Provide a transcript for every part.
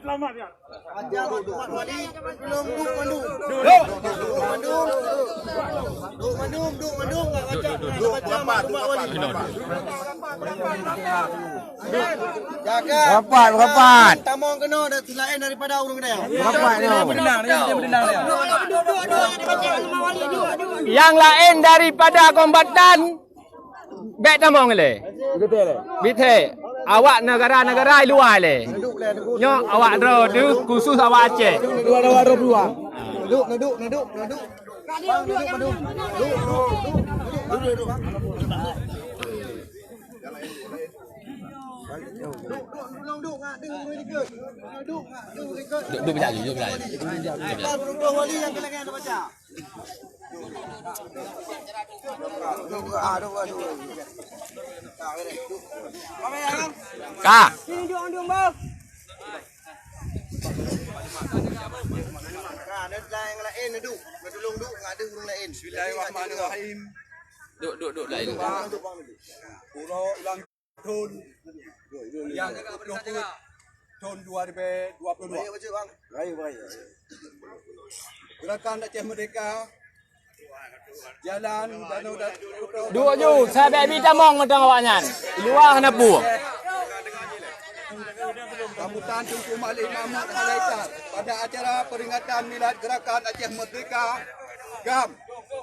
selamat ya. Ajar duk wali belum duk mandung. Duk mandung enggak baca wali. Jaga. Rapat. Tamong kena dah lain daripada urung dia. Rapat ni. Yang lain daripada kombatan bek tamong le. Bite. Awak negara-negara luar le. Nyo awak dro tu khusus awak Aceh. Duduk. Duduk berjaya. Wali yang kena baca. Ka. Bismillahirrahmanirrahim. Duduk lain. Puro ulang tahun yang ke-20 tahun 2022. Gerakan Aceh Merdeka jalan Danau Duduk ju, saya bek bi tamong ngotong awaknya. Luar kena pu. Sambutan Tunku Malik Mahmud Alaikar pada acara peringatan Milad Gerakan Aceh Merdeka GAM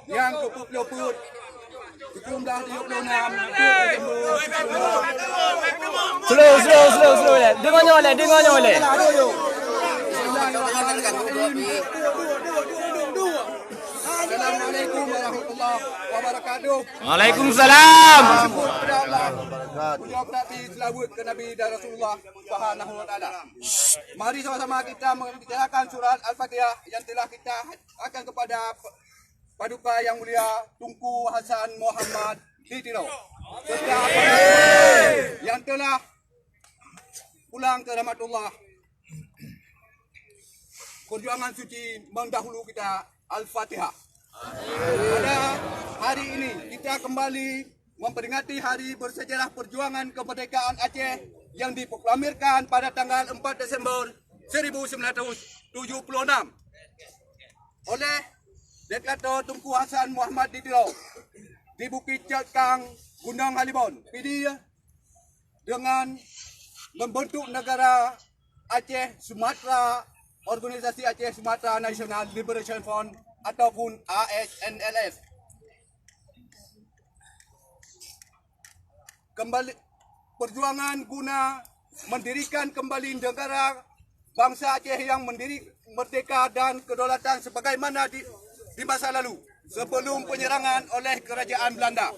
yang ke-20 jumlah 26 Slow le. Dengar le. Assalamualaikum warahmatullahi wabarakatuh. Waalaikumsalam. Puja berarti selawat ke Nabi dan Rasulullah Subhanahu wa taala. Mari sama-sama kita membicarakan surat Al-Fatihah yang telah kita akan kepada Paduka Yang Mulia Tunku Hasan Muhammad Ditiro. Setiap yang telah pulang ke rahmatullah. Perjuangan suci mendahulu kita Al-Fatihah. Pada hari ini kita kembali memperingati hari bersejarah perjuangan kemerdekaan Aceh yang diproklamirkan pada tanggal 4 Desember 1976 oleh Diktator Tunku Hasan Muhammad Ditiro di Bukit Cekang, Gunung Halibon, PD, dengan membentuk negara Aceh Sumatera, Organisasi Aceh Sumatera National Liberation Front ataupun ASNLF. Kembali perjuangan guna mendirikan kembali negara bangsa Aceh yang merdeka dan kedaulatan sebagaimana di masa lalu sebelum penyerangan oleh kerajaan Belanda.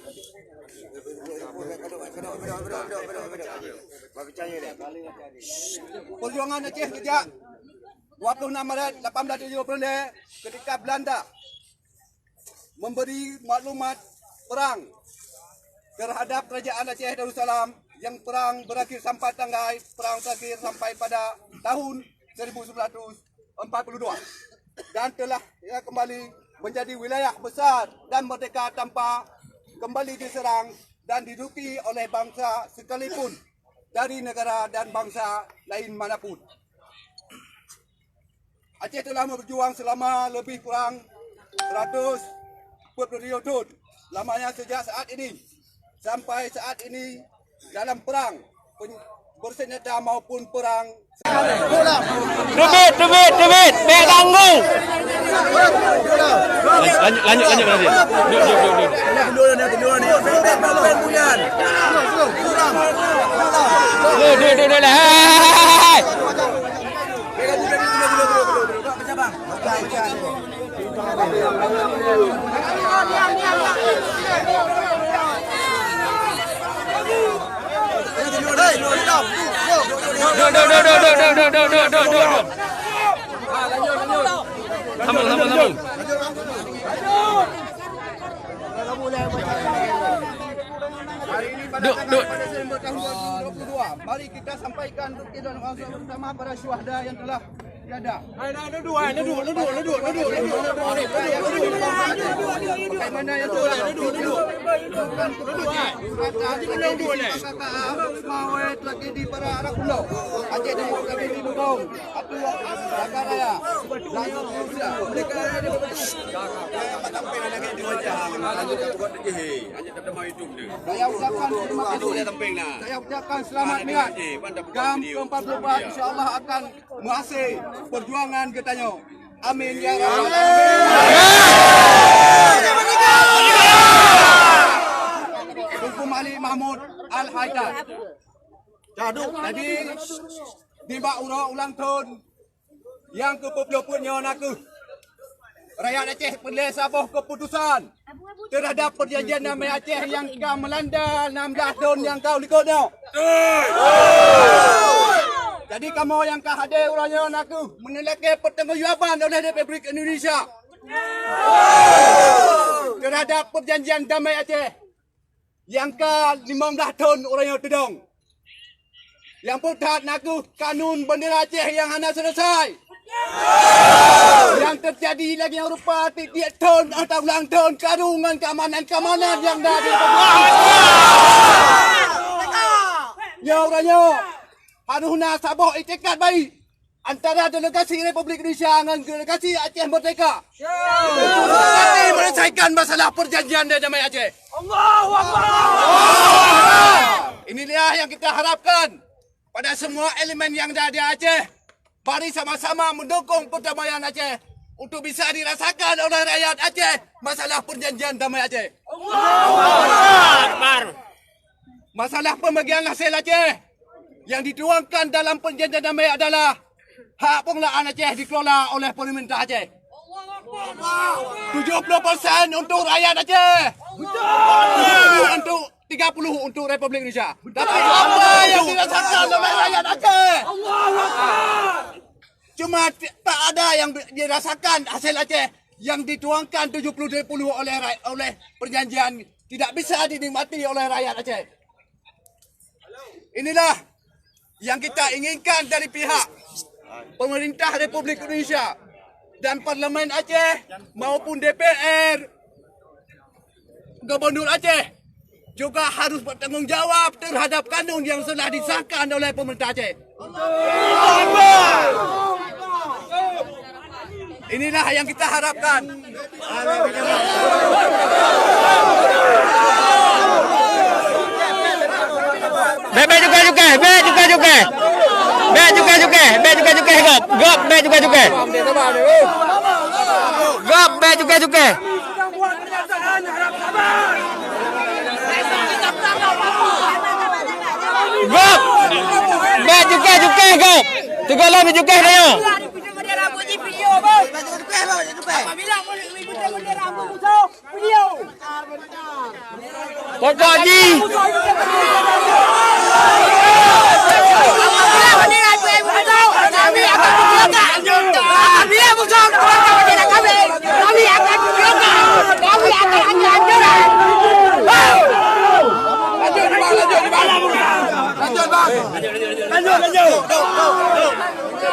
Perjuangan Aceh sejak 26 Maret 1870 ketika Belanda memberi maklumat perang terhadap kerajaan Aceh Darussalam yang perang berakhir sampai perang terakhir sampai pada tahun 1942 dan telah kembali menjadi wilayah besar dan merdeka tanpa kembali diserang dan diduduki oleh bangsa sekalipun dari negara dan bangsa lain manapun. Aceh telah berjuang selama lebih kurang 140 tahun, lamanya sejak saat ini sampai saat ini dalam perang bersenjata maupun perang. Debit, bek tanggung. Lanjut berarti. Duduk lah. Sambung. Hari ini pada tanggal 4 Desember tahun 2022, mari kita sampaikan bukti dan bersama para syuhada yang telah tiada. Duduk. Bagaimana yang tu? Duduk. Mawe tragedi para anak pulau. Aceh Timur tragedi Lubong. Atu Jakarta Raya. Lanjut Rusia. Mereka ada saya ucapkan terima kasih. Saya ucapkan selamat niat. Gam ke-44 insya-Allah akan mengakhiri perjuangan katanya. Amin ya rabbal alamin. Tunku Malik Mahmud Al-Haidar. Jadi di ulang tahun yang ke-20 naku. Rakyat Aceh perlu sabuh keputusan terhadap perjanjian damai Aceh yang kau melanda 16 tahun yang kau likutnya. Jadi kamu yang kau hadir orangnya aku menilai pertanggungjawaban oleh Republik Indonesia terhadap perjanjian damai Aceh yang ke 15 tahun orangnya tudung. Yang putat naku kanun bendera Aceh yang hanya selesai. Yang terjadi lagi yang rupa tiap tahun atau ulang tahun karungan keamanan yang dah ya orangnya harusnya sabuh itikat baik antara delegasi Republik Indonesia dengan delegasi Aceh Merdeka untuk menyelesaikan masalah perjanjian damai Aceh. Allahu Akbar. Inilah yang kita harapkan pada semua elemen yang ada di Aceh. Mari sama-sama mendukung perdamaian Aceh untuk bisa dirasakan oleh rakyat Aceh masalah perjanjian damai Aceh. Masalah pembagian hasil Aceh yang dituangkan dalam perjanjian damai adalah hak pengelolaan Aceh dikelola oleh pemerintah Aceh. 70% untuk rakyat Aceh. Untuk 30 untuk Republik Indonesia. Tapi apa yang dirasakan oleh rakyat Aceh? Cuma tak ada yang dirasakan hasil Aceh yang dituangkan 70-30 oleh perjanjian tidak bisa dinikmati oleh rakyat Aceh. Inilah yang kita inginkan dari pihak pemerintah Republik Indonesia dan Parlimen Aceh maupun DPR Gubernur Aceh juga harus bertanggungjawab terhadap kanun yang telah disahkan oleh pemerintah Aceh. Inilah yang kita harapkan. Be juga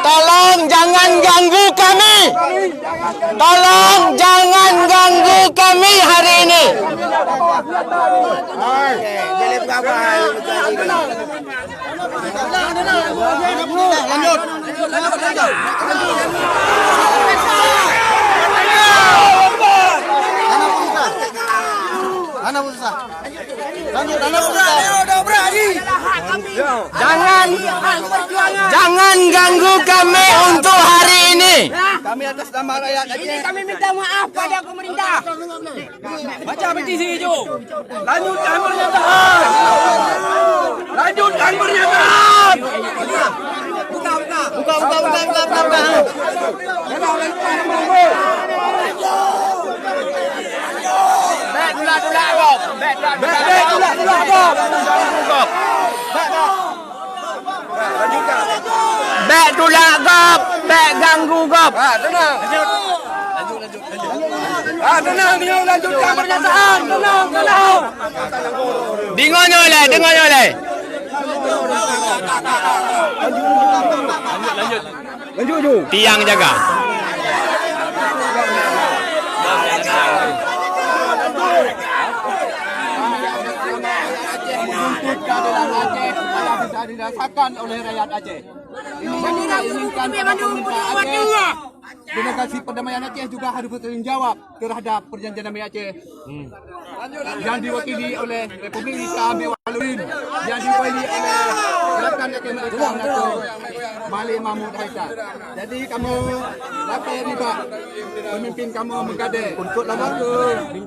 Tolong jangan ganggu kami. Tolong jangan ganggu kami hari ini. Jangan ganggu kami untuk hari ini. Kami atas nama rakyat Aceh. Kami minta maaf pada pemerintah. Baca petisi itu. Lanjutkan pernyataan. Lanjutkan pernyataan. Buka. Bek tulak gop, bek ganggu gop. Tenang. Tenang, lanjutkan pernyataan. Tenang. Dengarnya oleh. Tiang jaga. Menuntut keadilan Aceh supaya bisa dirasakan oleh rakyat Aceh. Ini inginkan para pemerintah Aceh. Delegasi perdamaian Aceh juga harus bertanggung jawab terhadap perjanjian damai Aceh yang diwakili oleh Republik Indonesia Amir Waluddin, yang diwakili oleh Gerakan Aceh Merdeka Datuk Malik Mahmud Haidar. Jadi kamu dapat riba pemimpin kamu menggadai untuk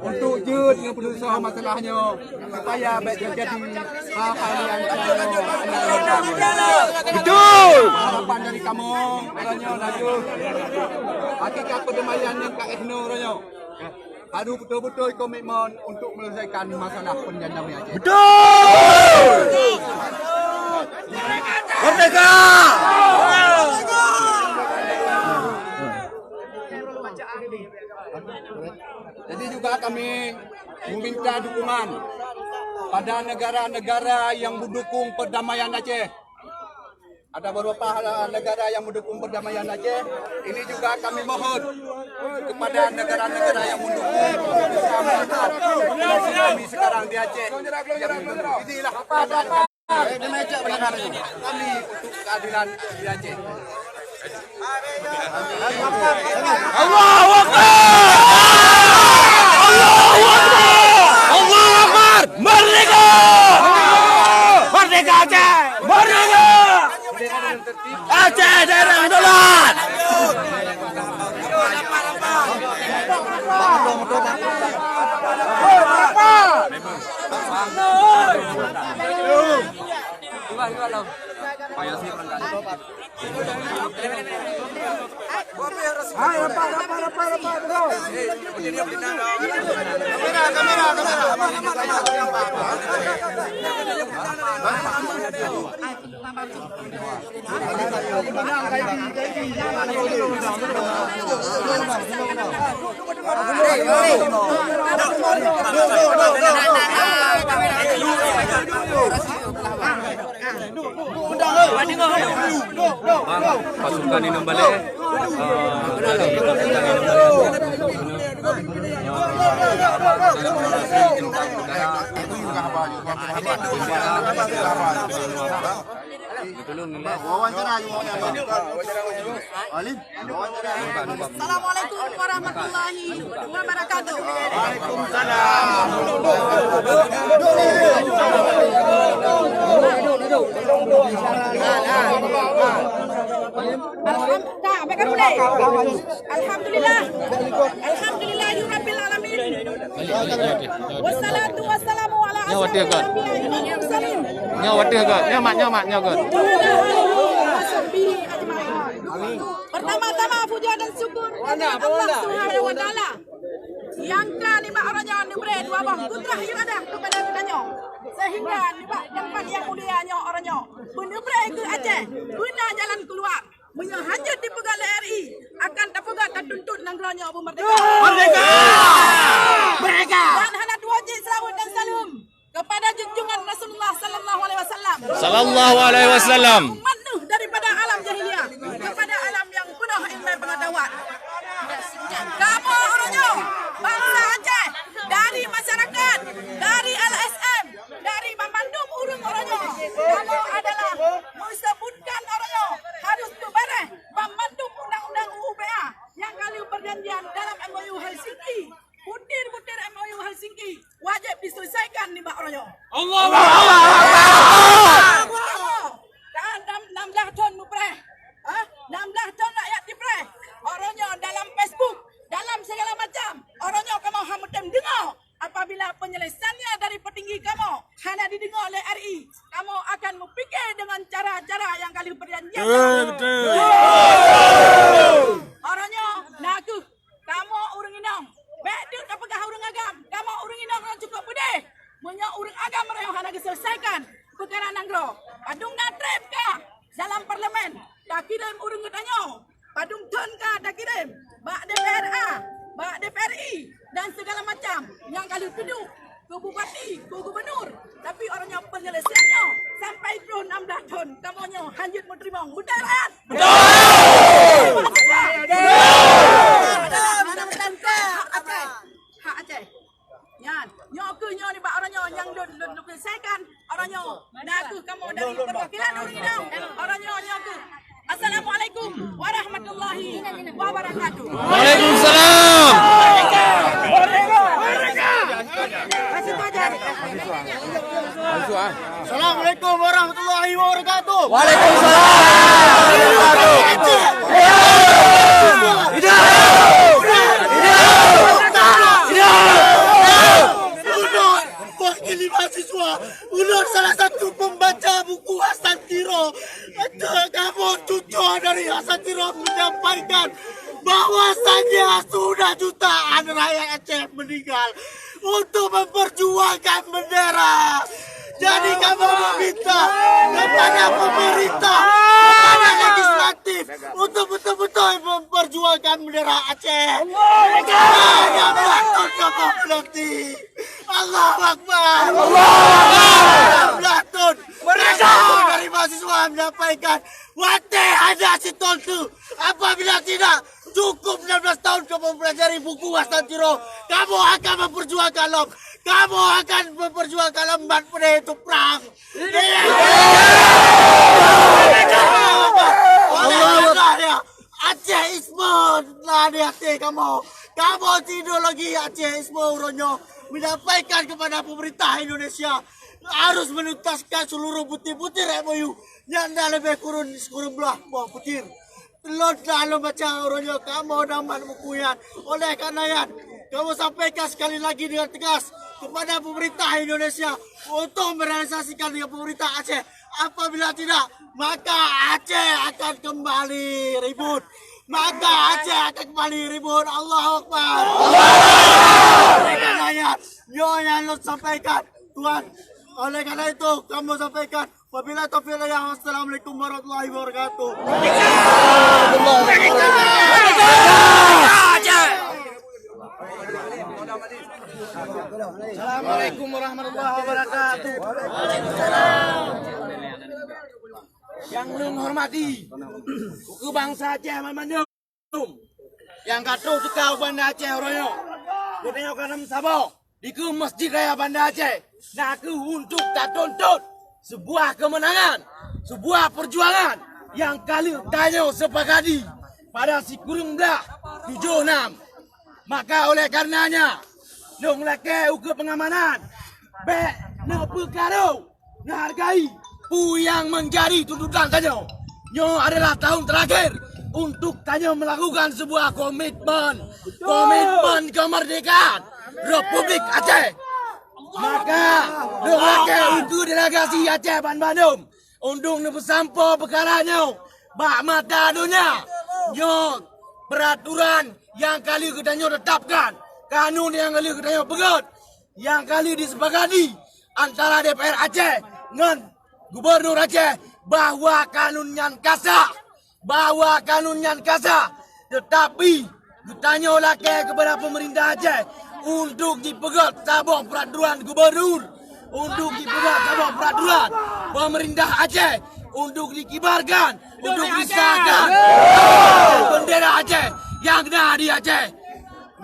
untuk jut dengan berusaha masalahnya supaya baik terjadi hal-hal yang Betul. harapan dari kamu orangnya laju hakikat perdamaian yang Kak Ehno orangnya harus betul-betul komitmen untuk menyelesaikan masalah perjanjian damai Aceh. Merdeka! Jadi juga kami meminta dukungan pada negara-negara yang mendukung perdamaian Aceh. Ada beberapa negara yang mendukung perdamaian Aceh. Ini juga kami mohon kepada negara-negara yang mendukung populasi kami sekarang di Aceh. Inilah keadaan kami untuk keadilan di Aceh. Allahu Akbar! Allahu Akbar! Allahu Akbar! Merdeka! Merdeka Aceh! Merdeka! Aceh daerah daulat! Pasukan ini balik. Assalamualaikum warahmatullahi wabarakatuh. Alhamdulillah. Alhamdulillahirabbil alamin. Wassalatu wassalamu ala asyrofil anbiya'i wal mursalin. Nyamat. Pertama-tama puja dan syukur kepada Allah Subhanahu wa taala. Yang kelima orangnya nubre dua bang kudrah iradah kepada kitanya. Sehingga dapat tempat yang mulianya orangnya menubre ke Aceh guna jalan keluar. Hanyut dipegang RI akan terpegang tertuntut negara Abu Merdeka. Merdeka! Merdeka! Dan hendak wajib salawat dan salam kepada junjungan Rasulullah sallallahu alaihi wasallam. Sallallahu alaihi wasallam. Manuh daripada alam jahiliyah kepada alam yang penuh ilmu pengetahuan. Kamu orangnya bangsa Aceh, dari masyarakat, dari LSM, dari memandung urung orangnya. Kamu adalah disebutkan orangnya harus berbareh memandung undang-undang UUPA yang kali perjanjian dalam MOU Helsinki. Butir-butir MOU Helsinki wajib diselesaikan nih Mbak Orangnya. Allahu Akbar! 16 ton nupreh. 16 ton rakyat dipreh. Orangnya dalam Facebook, dalam segala macam. Orangnya kamu hamutem dengar. Apabila penyelesaiannya dari petinggi kamu hanya didengar oleh RI, kamu akan berfikir dengan cara-cara yang kali perjanjian. Betul. Orangnya naku, kamu urang inang. Baik dia tak pegah urang agam. Kamu urang inang orang cukup pedih. Punya urang agam mereka hanya diselesaikan perkara nanggro. Padung natrep kah dalam parlimen? Tak kirim urang tanya. Padung ton kah tak kirim? Bak DPRA, bak DPRI dan segala macam yang kali duduk ke bupati, ke gubernur. Tapi orangnya penyelesaiannya sampai 16 ton. Kamunya hanyut menerima. Betul rakyat? Betul! Nyo ke nyo ni bak orangnya yang lukisekan orangnya. Nah ke kamu dari perwakilan orang ini. Orangnya ke. Assalamualaikum warahmatullahi wabarakatuh. Waalaikumsalam. Assalamualaikum warahmatullahi wabarakatuh. Wakili mahasiswa, Ulur salah satu pembaca buku Hasan Tiro. Kamu cucu dari Hasan Tiro menyampaikan bahwasannya sudah jutaan rakyat Aceh meninggal untuk memperjuangkan bendera. Jadi kamu meminta kepada pemerintah, kepada legislatif untuk betul-betul memperjuangkan bendera Aceh. Hanya Belatun kamu berhenti. Allahu Akbar. Belatun. Mereka dari mahasiswa menyampaikan wate ada si tontu. Apabila tidak cukup 16 tahun kamu mempelajari buku Hasan Tiro, kamu akan memperjuangkan lom. Kamu akan memperjuangkan lembat pada itu perang. Allah Acehisme lah di hati kamu. Kamu tidur lagi Acehisme uronyo menyampaikan kepada pemerintah Indonesia harus menuntaskan seluruh butir-butir MOU yang dah lebih kurun belah buah butir. Telur dalam baca uronyo kamu dapat bukuyan. Oleh karena kamu sampaikan sekali lagi dengan tegas kepada pemerintah Indonesia untuk merealisasikan dengan pemerintah Aceh. Apabila tidak, maka Aceh akan kembali ribut. Maka Aceh akan kembali ribut. Allahu Akbar. Oleh karena yang lo sampaikan, Tuhan. Oleh karena itu, kamu sampaikan. Wabillahi taufiq wal hidayah. Wassalamualaikum warahmatullahi wabarakatuh. Assalamualaikum warahmatullahi wabarakatuh. Yang menghormati buku bangsa Aceh Mandum, yang kata sekau Banda Aceh Royo, kutanya kanam sabo, diku Masjid Raya Banda Aceh, naku untuk tak tuntut sebuah kemenangan, sebuah perjuangan yang kali tanya sepakati pada si kurung belah 76. Maka oleh karenanya nong leke uke pengamanan be no perkara menghargai pu yang menjadi tuntutan tanyo adalah tahun terakhir untuk tanyo melakukan sebuah komitmen kemerdekaan Republik Aceh. Maka nong leke uke delegasi Aceh Bandung undung ne bersampo perkaranya bak mata dunia peraturan yang kali ketanyo tetapkan, kanun yang kali ketanyo pegat, yang kali disepakati antara DPR Aceh dengan Gubernur Aceh bahwa kanun yang kasar, tetapi ketanyo laki kepada pemerintah Aceh untuk dipegat sabuk peraturan gubernur, untuk dipegat sabuk peraturan pemerintah Aceh, untuk dikibarkan, untuk disahkan bendera Aceh yang dah di Aceh.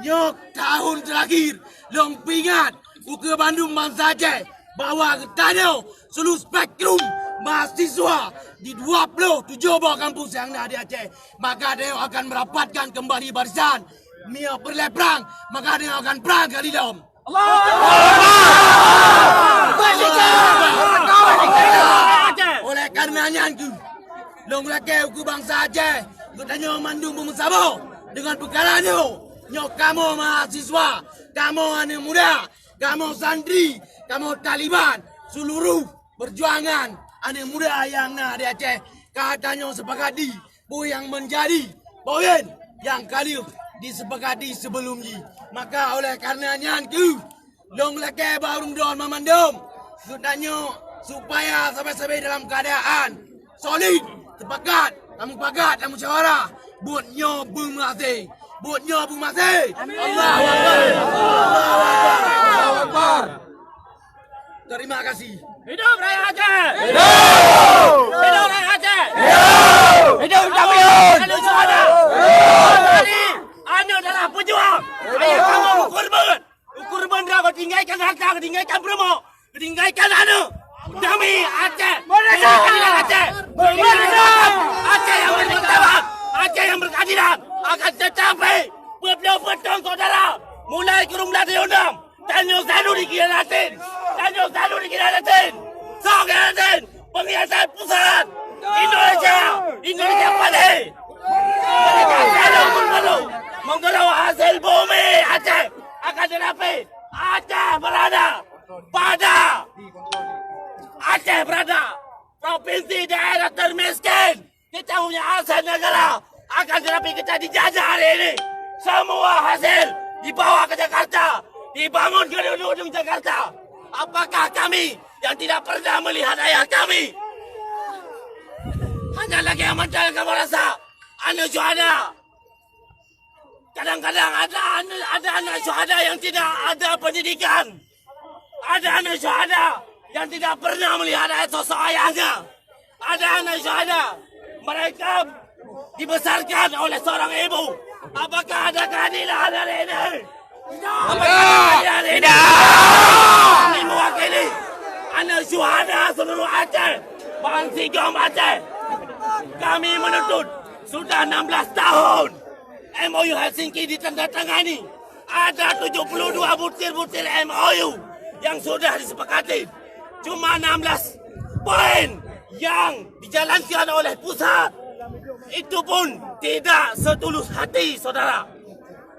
Nyok tahun terakhir long pingat uke Bandung bangsa Aceh bahwa ketanya seluruh spektrum mahasiswa di 27 buah kampus yang dah di Aceh, maka dia akan merapatkan kembali barisan mia perleprang, maka dia akan perang kali dalam. Oleh karenanya long laki uke bangsa Aceh ketanya Mandung Bumesabo dengan perkaranya kamu mahasiswa, kamu anak muda, kamu santri, kamu Taliban, seluruh perjuangan anak muda yang ada di Aceh katanya sepakati bu yang menjadi poin yang kali disepakati sebelumnya. Maka oleh karenanya long leke baru don memandum katanya supaya sampai-sampai dalam keadaan solid, sepakat, kamu pakat, kamu musyawarah buatnya bermati. Buatnya Abu Masih. Allahu Akbar. Allahu Akbar. Terima kasih. Hidup Rakyat Aceh. Hidup. Hidup Rakyat Aceh. Hidup. Hidup Jamil. Hidup Suhada. Hari anda adalah pejuang. Ayah kamu berkorban. Berkorban kau tinggalkan harta, kau tinggalkan promo, kau tinggalkan demi Aceh. Merdeka Aceh. Merdeka Aceh yang bermartabat, Aceh yang berkeadilan akan tercapai. Betul-betul saudara, mulai kerumlah diundang. Tanjung Sanu dikhianatin. Tanjung Sanu dikhianatin. Sok-khianatin. Pengkhianatan pusat. Indonesia padi. Mereka selalu mengeluh. Mengeluh hasil bumi Aceh akan tetapi Aceh berada provinsi daerah termiskin. Kita punya aset negara akan tetapi kita dijajah hari ini. Semua hasil dibawa ke Jakarta, dibangun ke ujung Jakarta. Apakah kami yang tidak pernah melihat ayah kami hanya lagi yang mental kamu rasa anak syuhada? Kadang-kadang ada anak syuhada yang tidak ada pendidikan. Ada anak syuhada yang tidak pernah melihat sosok ayahnya. Ada anak syuhada, mereka dibesarkan oleh seorang ibu. Apakah ada keadilan hari ini? Tidak. Kami mewakili anak syuhada seluruh Aceh, Bang Sigom Aceh. Kami menuntut sudah 16 tahun MOU Helsinki ditandatangani. Ada 72 butir-butir MOU yang sudah disepakati. Cuma 16 poin yang dijalankan oleh pusat. Itu pun tidak setulus hati, saudara.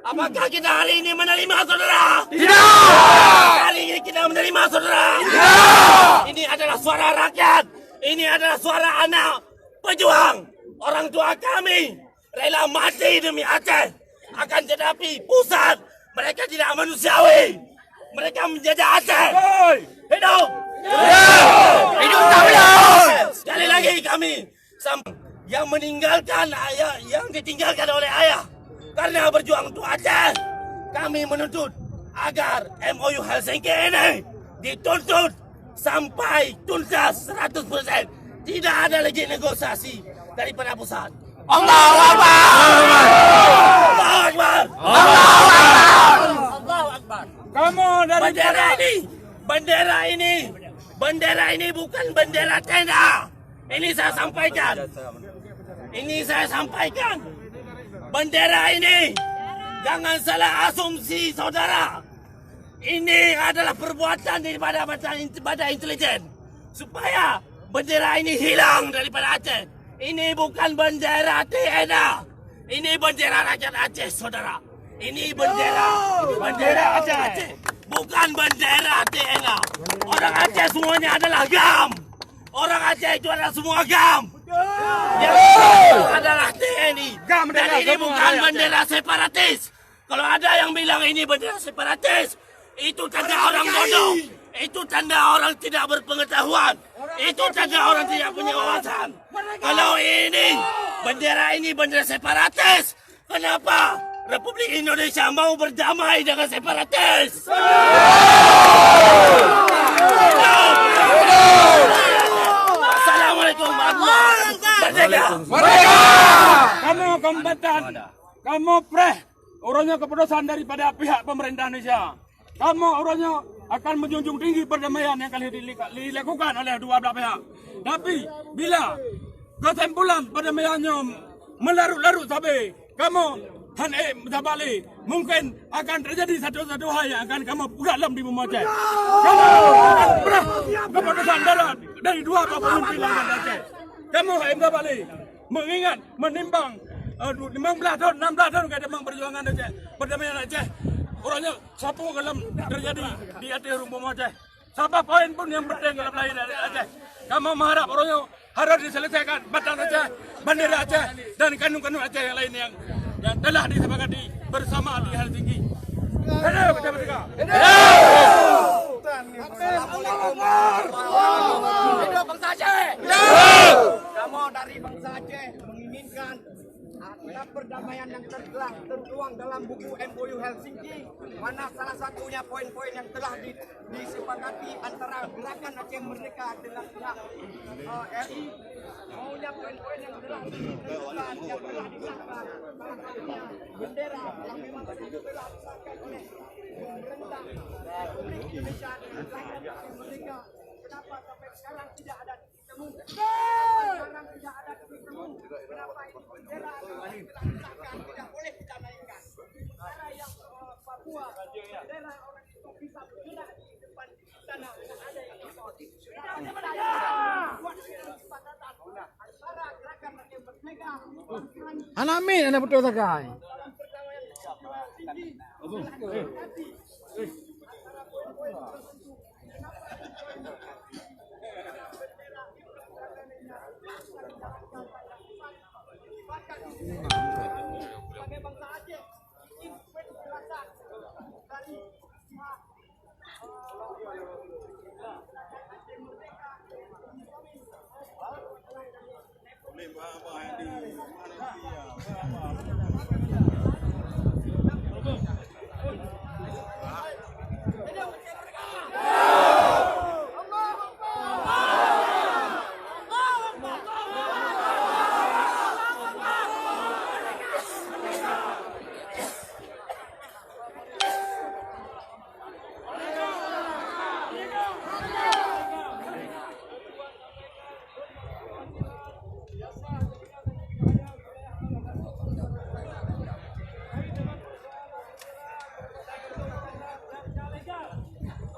Apakah kita hari ini menerima, saudara? Tidak! Hari ini kita menerima, saudara? Tidak! Ini adalah suara rakyat. Ini adalah suara anak pejuang. Orang tua kami rela mati demi Aceh. Akan tetapi pusat, mereka tidak manusiawi. Mereka menjajah Aceh. Hidup! Hidup Tamlion! Sekali lagi kami yang meninggalkan ayah, yang ditinggalkan oleh ayah karena berjuang untuk Aceh. Kami menuntut agar MOU Helsinki ini dituntut sampai tuntas 100%. Tidak ada lagi negosiasi daripada pusat. Allahu Akbar! Allahu Akbar! Allahu Akbar! Kamu dari bendera ini bukan bendera tenda. Ini saya sampaikan. Bendera ini jangan salah asumsi, saudara. Ini adalah perbuatan daripada badan intelijen supaya bendera ini hilang daripada Aceh. Ini bukan bendera TNA. Ini bendera rakyat Aceh, saudara. Ini bendera Aceh. Bukan bendera TNA. Orang Aceh semuanya adalah GAM. Orang Aceh itu adalah semua GAM. Yang adalah TNI. Dan ini bukan bendera separatis. Kalau ada yang bilang ini bendera separatis, itu tanda orang bodoh. Itu tanda orang tidak berpengetahuan. Itu tanda orang tidak punya wawasan. Kalau bendera ini bendera separatis, kenapa Republik Indonesia mau berdamai dengan separatis? Assalamualaikum warahmatullahi wabarakatuh. Merdeka! Kamu kombatan, kamu orangnya keputusan daripada pihak pemerintah Indonesia. Kamu orangnya akan menjunjung tinggi perdamaian yang akan dilakukan oleh dua belah pihak. Tapi bila kesimpulan perdamaiannya melarut-larut sampai kamu Zabali, mungkin akan terjadi satu hal yang akan kamu pegang di bumi Aceh. Kamu akan keputusan dari dua pemimpin Aceh. Kamu Zabali mengingat menimbang 16 tahun kita memang perjuangan Aceh, perdamaian Aceh. Orangnya siapa dalam terjadi di Aceh rumah Aceh. Siapa poin pun yang penting dalam lahir dari Aceh. Kamu mengharap orangnya harus diselesaikan batang Aceh, bendera Aceh dan kandung-kandung Aceh yang lain yang telah disepakati bersama di Helsinki. Hidup Merdeka! Hidup bangsa Aceh! Kamu dari bangsa Aceh menginginkan agar perdamaian yang telah tertuang dalam buku MOU Helsinki, mana salah satunya poin-poin yang telah disepakati antara Gerakan Aceh Merdeka dengan pihak RI, maunya poin-poin yang telah disahkan, salah satunya bendera yang memang telah disahkan oleh pemerintah Republik Indonesia dengan Gerakan Aceh Merdeka. Kenapa sampai sekarang tidak ada titik temu? Sekarang tidak ada titik temu. Kenapa ini bendera telah disahkan tidak boleh kita naikkan? Sementara yang Papua, bendera orang itu bisa bergerak di depan sana tidak ada yang impor. Kita hanya buat kesepakatan antara Gerakan Aceh Merdeka. Anamin, anak betul sakai. Sebagai bangsa Aceh, ingin penjelasan dari pihak Aceh Merdeka.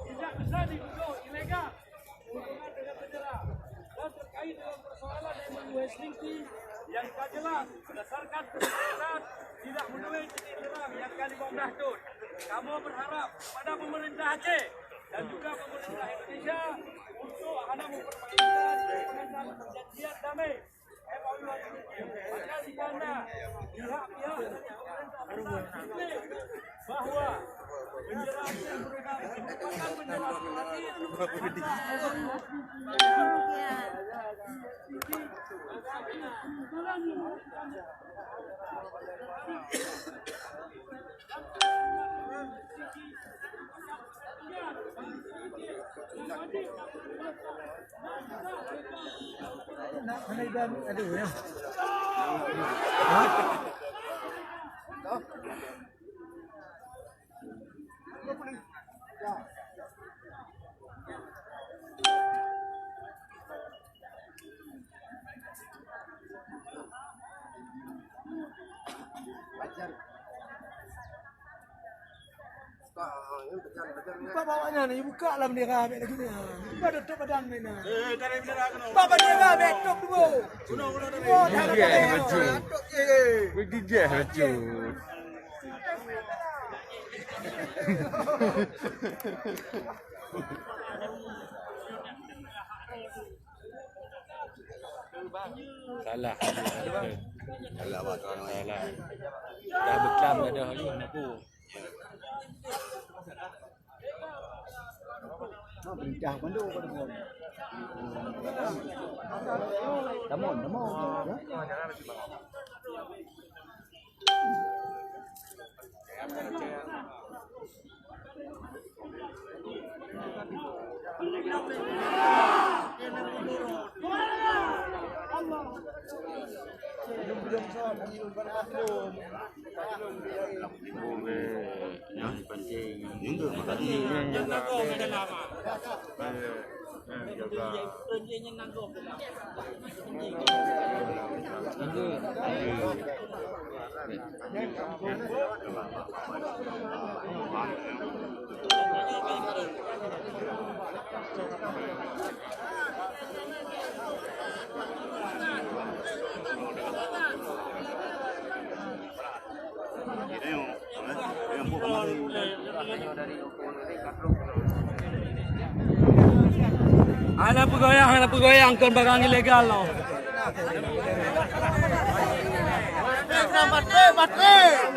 Tidak bisa dituduh ilegal hubungan dengan bendera dan terkait dengan persoalan MOU Helsinki yang tak jelas berdasarkan kesepakatan tidak memenuhi titik terang yang kali Bawaslu. Kamu berharap kepada pemerintah Aceh dan juga pemerintah Indonesia untuk akan memperbaikkan perjanjian damai MOU Helsinki. Maka jika pihak-pihak dari pemerintah pusat bahwa bendera Aceh merupakan bendera Buka bawahnya nih, buka lah bendera ambil lagi ni. Buka tutup badan ni nah. Dari bendera kena. Buka bendera ambil tutup dulu. Begigih betul. Salah. Salah awak salah. Dah bekam dah dah ni aku. Perintah bandu pada mohon. Damon. Anak pegoyang kan barang ilegal loh. Baterai.